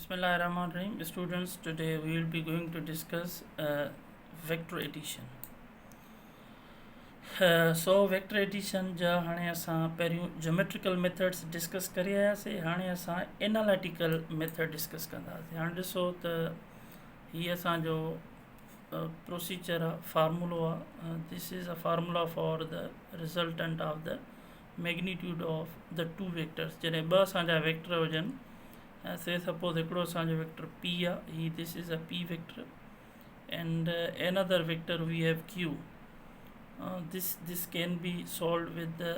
Bismillahirrahmanirrahim. Students, today we will be going to discuss vector addition. So vector addition जा हाणे असां पहिरियों geometrical methods discuss करे आयासीं. हाणे असां analytical method discuss कंदासीं. हाणे ॾिसो त हीअ असांजो procedure आहे, formula आहे. This is a formula for the resultant of the magnitude of the two vectors. जॾहिं ॿ असांजा vector हुजनि, say suppose हिकिड़ो असांजो vector p आहे, this is a p vector, and another vector we have q. This can be solved with the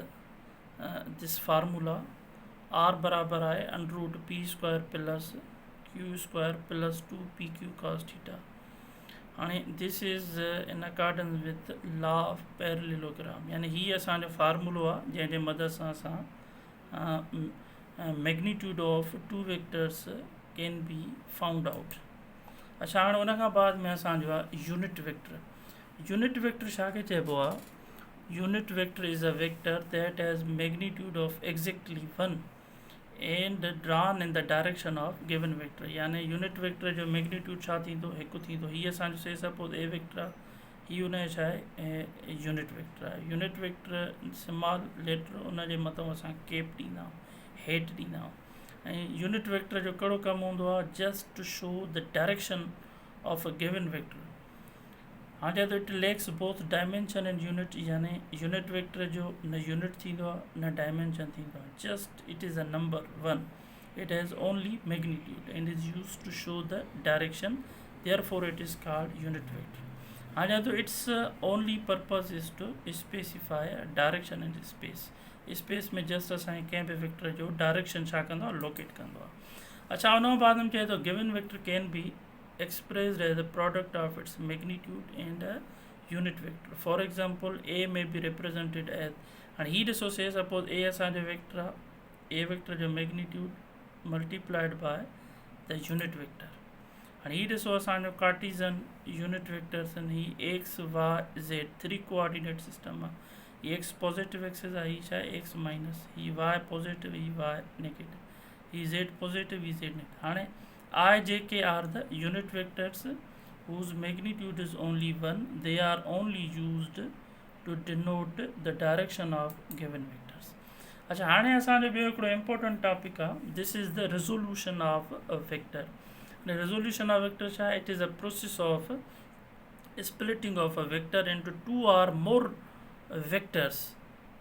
this formula. R बराबर आहे under root p square plus q square plus 2pq cos theta. हाणे this is in accordance with law of parallelogram. यानी ही असांजो फार्मूलो आहे जंहिंजे मदद सां असां magnitude of two vectors can be found out. अच्छा, हाणे उन खां बाद में असांजो आहे यूनिट वेक्टर. यूनिट वेक्टर छा खे चइबो आहे? Unit vector is a vector that has magnitude of exactly 1 and drawn in the direction of given vector. यानी यूनिट वेक्टर जो मैग्नीट्यूड छा थींदो? हिकु थींदो. हीअ असांजो से सपोज ए वेक्टर आहे, हीअ उनजो छा आहे? यूनिट वेक्टर आहे. यूनिट वेक्टर स्मॉल लेटर उन जे मथां असां कैप ॾींदा आहियूं, हेठि ॾींदा आहियूं. ऐं यूनिट वेक्टर जो कहिड़ो कमु हूंदो आहे? Just to show the direction of a given vector. हाणे त it lacks both dimension and unit. यानी यूनिट वेक्टर जो न यूनिट थींदो आहे न डायमेंशन थींदो आहे. Just it is a number 1. It has only magnitude and is use to show the direction. Therefore it is called unit vector. हाणे तो it's only purpose is to specify direction in space. Space में just असांखे कंहिं बि vector जो direction छा कंदो आहे? लोकेट कंदो आहे. अच्छा, उन बाद में चए थो given vector can be expressed as a product of its magnitude and a unit vector. For example, a may be represented as, and he also says suppose a असांजो वेक्टर आहे, a वेक्टर जो magnitude multiplied by the unit vector. and he also असांजो Cartesian unit vectors आहिनि. ही x y z 3 coordinate system आहे. ही x positive axis आहे, ही छा आहे? x minus. ही y पॉजिटिव, ही y नेगेटिव, ही z पॉजिटिव, ही z नेगेटिव. हाणे I, j, k are the unit vectors whose magnitude is only 1. They are only used to denote the direction of given vectors. अच्छा, हाणे असांजो ॿियो हिकिड़ो इम्पोर्टेंट टॉपिक आहे. This is the resolution of a vector. Resolution of vector छा आहे? It is a process of splitting of a vector into 2 or more vectors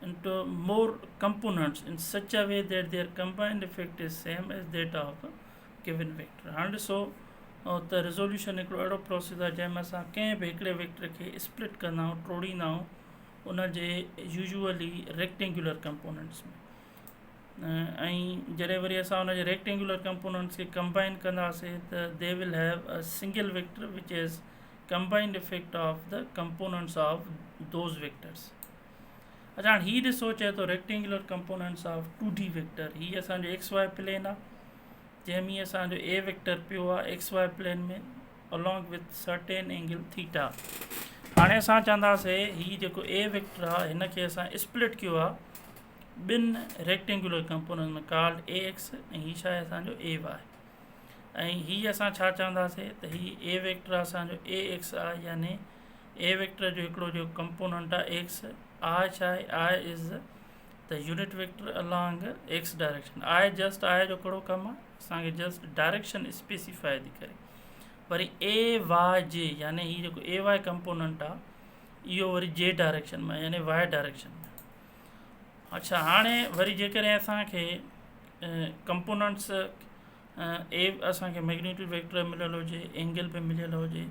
into more components in such a way that their combined effect is same as that of given vector. हाणे ॾिसो त resolution हिकिड़ो अहिड़ो process आहे जंहिंमें असां कंहिं बि हिकिड़े वेक्टर खे स्प्लिट कंदा आहियूं, टोड़ींदा आहियूं उन जे यूजुअली रेक्टेंगुलर कंपोनेंट्स में. ऐं जॾहिं वरी असां उन जे रेक्टेंगुलर कंपोनेंट्स खे कंबाइन कंदासीं त they will have a single vector which is combined effect of the components of those vectors. अच्छा, हाणे हीअ ॾिसो चए थो rectangular components of 2D vector. हीअ असांजो एक्स वाई प्लेन आहे जंहिंमें असांजो ए वेक्टर पियो आहे एक्स वाई प्लेन में along with certain angle theta. हाणे असां चवंदासीं हीअ जेको ए वेक्टर आहे हिन खे असां स्प्लिट कयो आहे ॿिनि रेक्टेंगुलर कंपोनेंट में कॉल्ड ए एक्स ऐं हीअ छा आहे? असांजो ए वाई. ऐं हीअ असां छा चवंदासीं त हीअ ए वेक्टर असांजो ए एक्स आहे. यानी ए वेक्टर जो हिकिड़ो जो कंपोनेंट आहे एक्स. आई छा आहे? I is the unit vector along x direction. I just i जो कहिड़ो कमु आहे? असांखे जस्ट डायरेक्शन स्पेसिफाई थी करे. वरी ए वाई जे यानी हीअ जेको ए वाई कंपोनेंट आहे इहो वरी जे डायरेक्शन में यानी वाई डायरेक्शन में. अच्छा, हाणे वरी जेकॾहिं असांखे कंपोनेंट्स ए असांखे मैग्नीट्यूड वेक्टर मिलियलु हुजे, एंगल बि मिलियलु हुजे,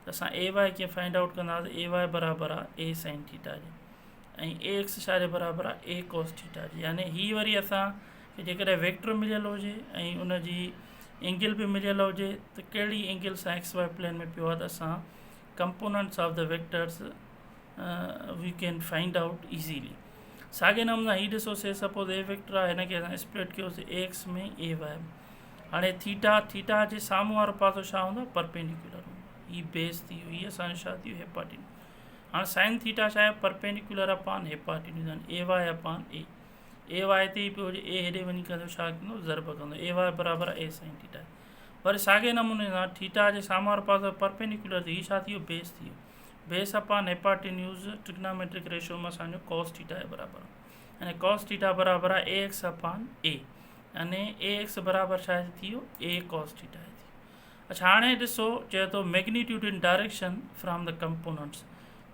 त असां ए वाई कीअं फाइंड आउट कंदासीं? ए वाई बराबरि आहे ए साइन थीटा जे ऐं ए एक्स छा जे बराबरि आहे? ए कॉस थीटा जी. यानी हीअ वरी असां जेकॾहिं वेक्टर मिलियलु हुजे ऐं उनजी एंगल बि मिलियलु हुजे त कहिड़ी एंगल सां एक्स वाई प्लेन में पियो आहे त असां components of the vectors we can find out easily. साॻे नमूने हीअ ॾिसो से सपोज ए वेक्टर आहे, हिन खे असां स्प्लिट कयोसीं ए एक्स में ए वाई में. हाणे थीटा जे साम्हूं वारो पासो छा हूंदो? परपेंडिकुलर हूंदो. हीअ बेस थी वियो, हीअ असांजो छा थी वियो? हेपाटिन्यूज. हाणे साइन थीटा छा आहे? परपेंडिकुलर अपॉन हेपाटिन्यूज आहिनि. ए वाई अपॉन ए वाई ते ई पियो हुजे, ए हेॾे वञी करे छा कंदो? ज़रब कंदो. ए वाई बराबरि आहे ए साइन थीटा. वरी साॻे नमूने सां थीटा जे साम्हूं वारे पासे परपेंडिकुलर थी छा थी वियो बेस थी वियो बेस अपान हिपाटिन्यूज़ ट्रिग्नोमेट्रिक रेशियो में असांजो कॉस थीटा जे बराबरि आहे यानी कॉस थीटा बराबरि आहे ए एक्स अपान ए यानी ए एक्स बराबरि छा थी वियो ए कॉस थीटा थी अच्छा हाणे ॾिसो चए थो मैग्नीट्यूड इन डायरेक्शन फ्रॉम द कंपोनेंट्स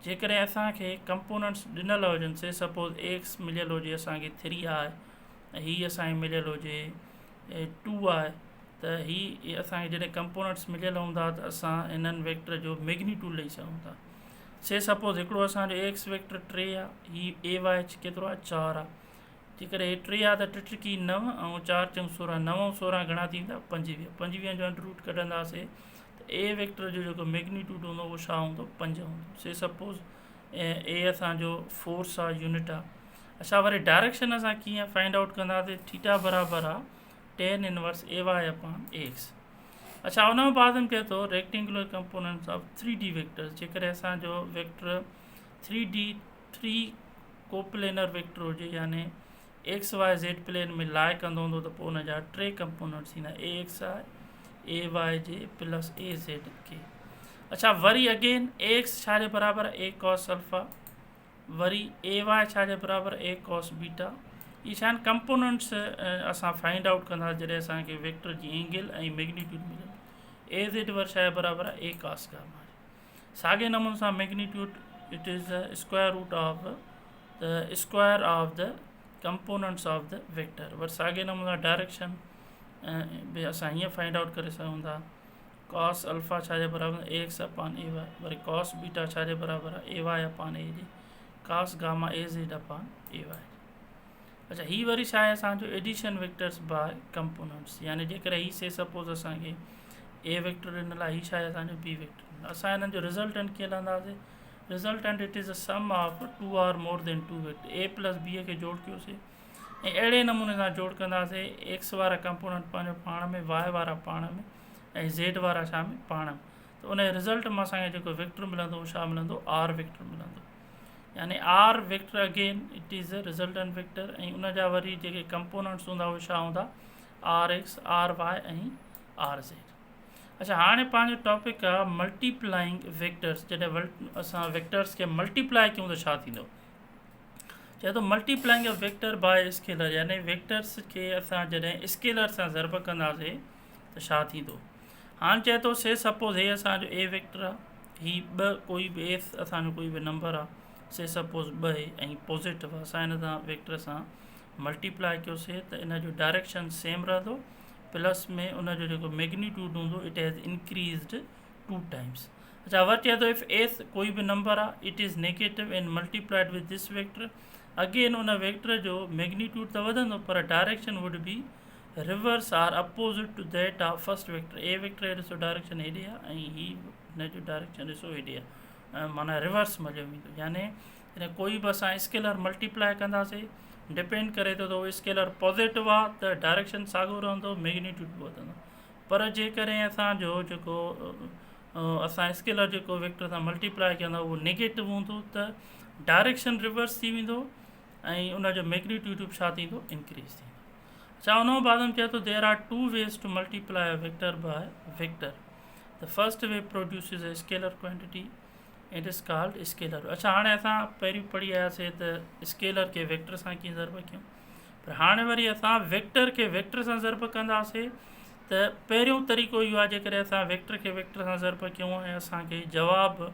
जेकॾहिं असांखे कंपोनेंट्स ॾिनल हुजनि से सपोज़ ए एक्स मिलियल हुजे असांखे 3 आहे ऐं हीअ असांखे मिलियल हुजे 2 आहे त ही असांखे जॾहिं कंपोनेंट्स मिलियल हूंदा त असां हिननि वेक्टर जो मैग्नीट्यूड ॾेई सघूं था से सपोज़ हिकिड़ो असांजो ए एक्स वेक्टर 3 आहे ही ए वाय केतिरो आहे 4 आहे जेकॾहिं हे 3 आहे त 3 × 9 ऐं 4 × 16 9 ऐं 16 घणा थींदा 25 25 जो अंडर रूट कढंदासीं त ए वेक्टर जो जेको मैग्नीट्यूड हूंदो उहो छा हूंदो 5 हूंदो से सपोज़ ए असांजो फोर्स आहे यूनिट आहे अच्छा वरी डायरेक्शन असां कीअं फाइंड आउट कंदासीं थीटा बराबरि आहे tan इनवर्स ए वाय अपान ए एक्स अच्छा उन में बाद में कहे थो rectangular components of 3D vectors जेकॾहिं असांजो वेक्टर 3D 3 कोप्लेनर वेक्टर हुजे यानी एक्स वाय ज़ेड प्लेन में लाइ कंदो हूंदो त पोइ हुन जा 3 कंपोनेंट्स थींदा ए एक्स आहे a y j plus a z k अच्छा वरी अगेन ए एक्स छा जे बराबरि आहे ए कॉस अल्फा वरी ए वाय छा जे बराबरि ए कॉस बीटा ये छा आहिनि कंपोनेंट्स असां फाइंड आउट कंदा जॾहिं असांखे वेक्टर जी एंगल ऐं मैग्नीट्यूड मिलंदी ए ज़ेड वर छा जे बराबरि आहे ए कॉस गामा साॻे नमूने सां magnitude it is the square root of the square of the components of the vector वरी साॻे नमूने सां डायरेक्शन बि असां हीअं फाइंड आउट करे सघूं था कॉस अल्फा छा जे बराबरि a x upon a y वरी कॉस बीटा छा जे बराबरि आहे ए वाय अपान ए जे cos gamma a z upon a y अच्छा ही वरी छा आहे असांजो एडिशन वेक्टर्स बाय कंपोनेंट्स यानी जेकॾहिं ही से सपोज़ असांखे ए वेक्टर ॾिनल आहे ही छा आहे असांजो बी वेक्टर असां हिननि जो रिज़ल्टेंट कीअं लहंदासीं resultant it is a sum of 2 or more than 2 vector a plus b खे जोड़ कयोसीं ऐं अहिड़े नमूने सां जोड़ कंदासीं एक्स वारा कंपोनेंट पंहिंजो पाण में वाय वारा पाण में ऐं ज़ेड वारा छा में पाण में त उन जे रिज़ल्ट में असांखे जेको वेक्टर मिलंदो उहो छा मिलंदो आर वेक्टर मिलंदो यानी r vector again it is a resultant vector ऐं उन जा वरी जेके कंपोनेंट्स हूंदा उहे छा हूंदा आर एक्स आर वाय ऐं आर ज़ेड अच्छा हाणे पंहिंजो टॉपिक आहे मल्टीप्लाइंग वेक्टर्स जॾहिं असां वेक्टर्स खे मल्टीप्लाई कयूं त छा थींदो चए थो multiplying a vector by scalar यानी वेक्टर्स खे असां जॾहिं स्केलर सां ज़रब कंदासीं त छा थींदो हाणे चए थो से सपोज़ हे असांजो ए वेक्टर आहे ही कोई बि ए असांजो कोई बि नंबर आहे से सपोज़ 2 ऐं पॉज़िटिव आहे असां हिन सां वेक्टर सां मल्टीप्लाई कयोसीं त इन जो डायरेक्शन सेम रहंदो प्लस में उनजो जेको मैग्नीट्यूड हूंदो इट हैज़ इंक्रीज़ड 2 टाइम्स अच्छा वरी चए थो इफ़ ए कोई बि नंबर आहे it is negative and multiplied with this vector again उन वेक्टर जो मैग्नीट्यूड त वधंदो पर direction would be reverse or opposite to that of first vector A vector ॾिसो डायरेक्शन हेॾे आहे ऐं ही हिन जो डायरेक्शन ॾिसो हेॾे आहे माना रिवर्स मज़ो ईंदो यानी हिन कोई बि असां स्केलर मल्टीप्लाई कंदासीं डिपेंड करे थो त उहो स्केलर पॉज़िटिव आहे त डायरेक्शन साॻियो रहंदो मैग्नीट्यूड बि वधंदो पर जेकॾहिं असांजो जेको असां स्केलर जेको वेक्टर सां मल्टीप्लाई कंदा उहो नेगेटिव हूंदो त डायरेक्शन रिवर्स थी वेंदो ऐं उनजो मैग्नीट्यूड बि छा थींदो इंक्रीज़ थींदो अच्छा उन बाद में चए थो there are 2 ways to multiply a vector by vector the first way produces a scalar quantity it is called scalar अच्छा हाणे असां पहिरीं पढ़ी आयासीं त स्केलर खे वेक्टर सां कीअं ज़रब कयूं पर हाणे वरी असां वेक्टर खे वेक्टर सां ज़रब कंदासीं त पहिरियों तरीक़ो इहो आहे जेकॾहिं असां वेक्टर खे वेक्टर सां ज़रब कयूं ऐं असांखे जवाबु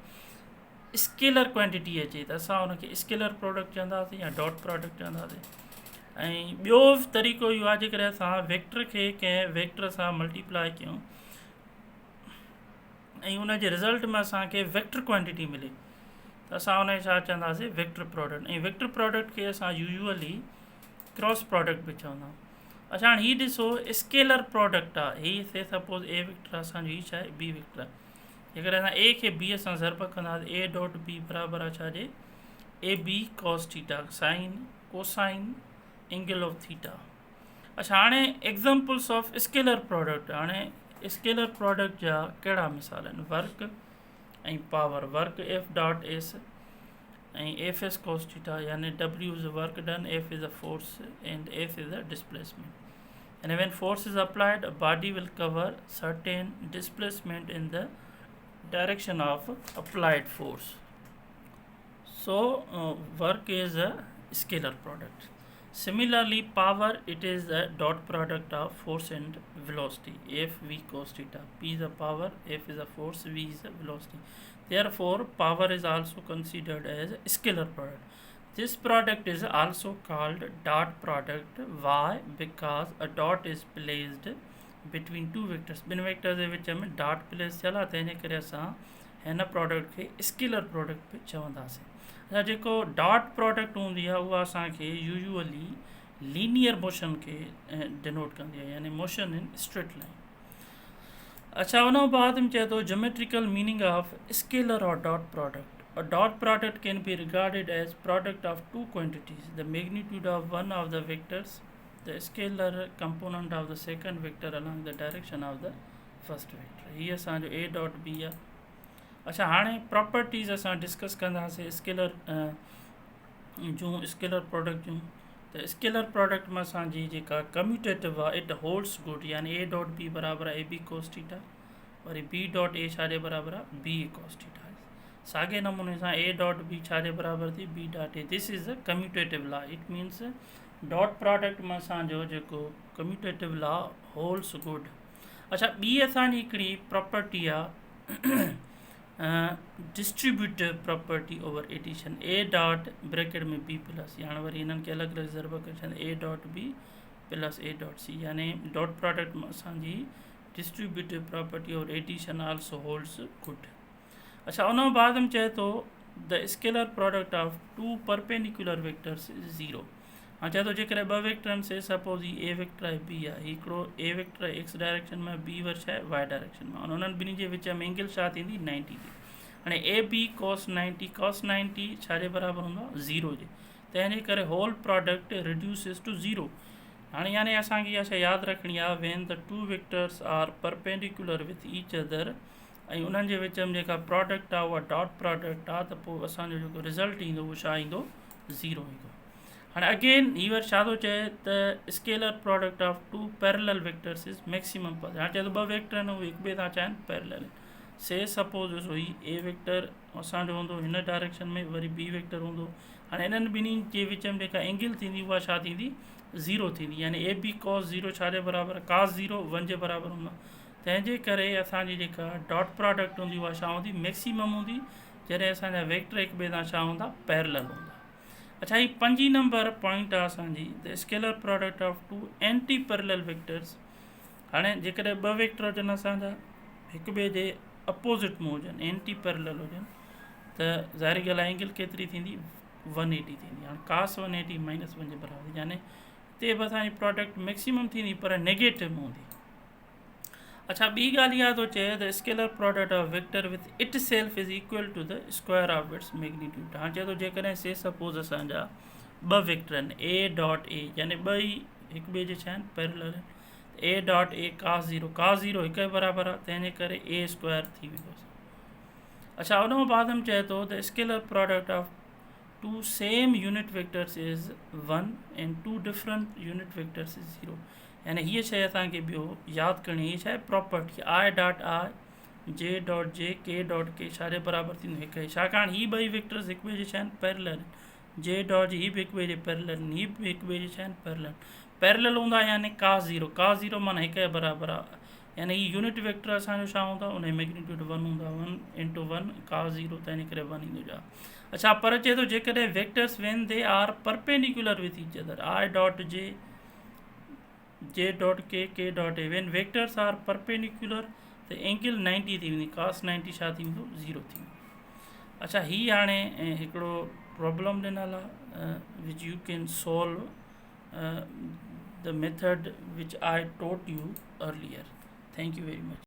स्केलर क्वांटिटी अचे त असां हुनखे स्केलर प्रोडक्ट चवंदासीं या डॉट प्रोडक्ट चवंदासीं ऐं ॿियो तरीक़ो इहो आहे जेकॾहिं असां वेक्टर खे कंहिं वेक्टर सां मल्टीप्लाई कयूं ऐं उन जे रिज़ल्ट में असांखे वेक्टर क्वांटिटी मिले त असां हुनखे छा चवंदासीं वेक्टर प्रोडक्ट ऐं वेक्टर प्रोडक्ट खे असां यूजुअली क्रॉस प्रोडक्ट बि चवंदा आहियूं अच्छा हाणे हीउ ॾिसो स्केलर प्रोडक्ट आहे हीअ से सपोज़ ए वेक्टर आहे असांजो हीउ छा आहे बी वेक्टर आहे जेकॾहिं असां ए खे बीअ सां ज़रब कंदासीं ए डॉट बी बराबरि आहे छाजे A B cos theta sine cosine angle of theta अच्छा हाणे एग्ज़ाम्पल्स ऑफ स्केलर प्रोडक्ट हाणे स्केलर प्रोडक्ट जा कहिड़ा मिसाल आहिनि वर्क ऐं power work F dot S ऐं एफ एस कॉस थीटा यानी W is work done F is a force and F is a displacement And when force is applied, a body will cover certain displacement in the direction of applied force. So work is a scalar product. Similarly, power, it is the dot product of force and velocity. F v cos theta. P is a power, F is a force, V is a velocity. Therefore, power is also considered as a scalar product. This product is also called dot product. Why? Because a dot is placed between two vectors. Bin vectors जे विच में dot place थियल आहे, तंहिंजे करे असां हिन product खे scalar product बि चवंदासीं. अच्छा, जेको डॉट प्रोडक्ट हूंदी आहे उहा असांखे यूजुअली लीनियर मोशन खे डिनोट कंदी आहे, यानी मोशन इन स्ट्रेट लाइन. अच्छा, उन बाद में चए थो ज्योमेट्रिकल मीनिंग ऑफ स्केलर और dot product. A dot product can be regarded as product of two quantities, the magnitude of one of the vectors, the scalar component of the second vector along the direction of the first vector. ये असांजो A dot B आहे. अच्छा, हाणे properties असां discuss कंदासीं scalar जूं, scalar product जूं. त स्केलर प्रोडक्ट में असांजी जेका कम्यूटेटिव आहे, इट होल्ड्स गुड, यानी A डॉट B बराबरि आहे AB cos थीटा, वरी B डॉट A छाजे बराबरि आहे BA cos थीटा. साॻे नमूने सां A डॉट B छाजे बराबरि थी B dot A. This is a commutative law. It means dot product में असांजो जेको कम्यूटेटिव लॉ होल्ड्स गुड. अच्छा, ॿी असांजी हिकिड़ी प्रॉपर्टी आहे distributive property over addition. A dot bracket में B प्लस, यानी वरी हिननि खे अलॻि अलॻि ज़रब करे छॾनि A dot B plus A dot C, यानी डॉट प्रोडक्ट में असांजी distributive property over addition also holds good. अच्छा, उन बाद में चए थो the scalar product of two perpendicular vectors is zero. हाँ, चए थो जेकॾहिं ॿ वेक्टरनि से सपोज ही A वेक्टर आहे B आहे, हिकिड़ो A वेक्टर आहे X डायरेक्शन में, B वर्ष आहे Y डायरेक्शन में, उन्हनि ॿिन्ही जे विच में एंगल छा थींदी 90 थी. हाणे AB cos 90 छाजे बराबरि हूंदो आहे 0 जे, तंहिंजे करे होल प्रोडक्ट रिड्यूसिस टू 0. हाणे यानी असांखे इहा शइ यादि रखणी आहे, when the two vectors are perpendicular with each other, ऐं उन्हनि जे विच में जेका प्रोडक्ट आहे उहा डॉट प्रोडक्ट आहे, त पोइ असांजो जेको रिज़ल्ट ईंदो उहो छा ईंदो 0 ईंदो. हाणे अगेन हीअ वरी छा थो चए त scalar product of two parallel vectors is maximum power. हाणे चए थो ॿ वेक्टर आहिनि, उहे हिक ॿिए सां चाहिनि पैरेलल. से सपोज ॾिसो ही A वेक्टर असांजो हूंदो हिन डायरेक्शन में, वरी B वेक्टर हूंदो. हाणे इन्हनि ॿिन्ही जे विच में जेका एंगल थींदी उहा छा थींदी 0 थींदी, यानी AB cos 0 छाजे बराबरि, cos 0 1 जे बराबरि हूंदो. तंहिंजे करे असांजी जेका डॉट प्रोडक्ट हूंदी उहा छा हूंदी मैक्सिमम हूंदी, जॾहिं असांजा वेक्टर हिक ॿिए सां छा हूंदा पैरेलल हूंदा. अच्छा, ही 5 नंबर पॉइंट आहे असांजी the scalar product of two anti parallel vectors. हाणे जेकॾहिं ॿ वेक्टर हुजनि असांजा हिक ॿिए जे अपोज़िट में हुजनि, एंटी पैरेलल हुजनि, त ज़ाहिरी ॻाल्हि आहे एंगल केतिरी थींदी 180 थींदी. हाणे cos 180 -1 जे बराबरि, यानी हिते बि असांजी प्रोडक्ट मैक्सिमम थींदी पर नेगेटिव में हूंदी. अच्छा, ॿी ॻाल्हि इहा थो चए the scalar product of vector with itself is equal to the square of its magnitude. हाणे चए थो जेकॾहिं से सपोज असांजा ॿ वेक्टर आहिनि A डॉट A, यानी ॿ ई हिक ॿिए जे छा आहिनि पैरेलल आहिनि. A डॉट A cos 0 हिक जे बराबरि आहे, तंहिंजे करे A स्क्वायर थी वेंदो. अच्छा, उन बाद में चए थो the scalar product of two same unit vectors is 1 and two different unit vectors is 0. यानी हीअ शइ असांखे ॿियो यादि करणी, हीअ छा आहे property I dot I J dot J K dot K छाजे बराबरि थींदो हिक ई, छाकाणि हीअ ॿई वेक्टर्स हिक ॿिए जे छा आहिनि पैरेलल. J डॉट J हीअ बि हिक ॿिए जे पैरेलल आहिनि, हीअ बि हिक ॿिए जे छा आहिनि पैरेलल हूंदा, यानी cos 0 माना हिक जे बराबरि आहे, यानी हीअ यूनिट वेक्टर असांजो छा हूंदा, उन जो मैग्नीट्यूड 1 हूंदा, 1 × 1 cos 0, तंहिंजे करे 1 ईंदो जा. अच्छा, पर चए थो जेकॾहिं vectors when they are perpendicular with each other, I dot J dot K dot A, when vectors are perpendicular त एंगल 90 थी वेंदी, cos 90 छा थींदो 0 थींदो. अच्छा, हीअ हाणे हिकिड़ो प्रॉब्लम ॾिनल आहे which you can solve the method which I taught you earlier. Thank you very much.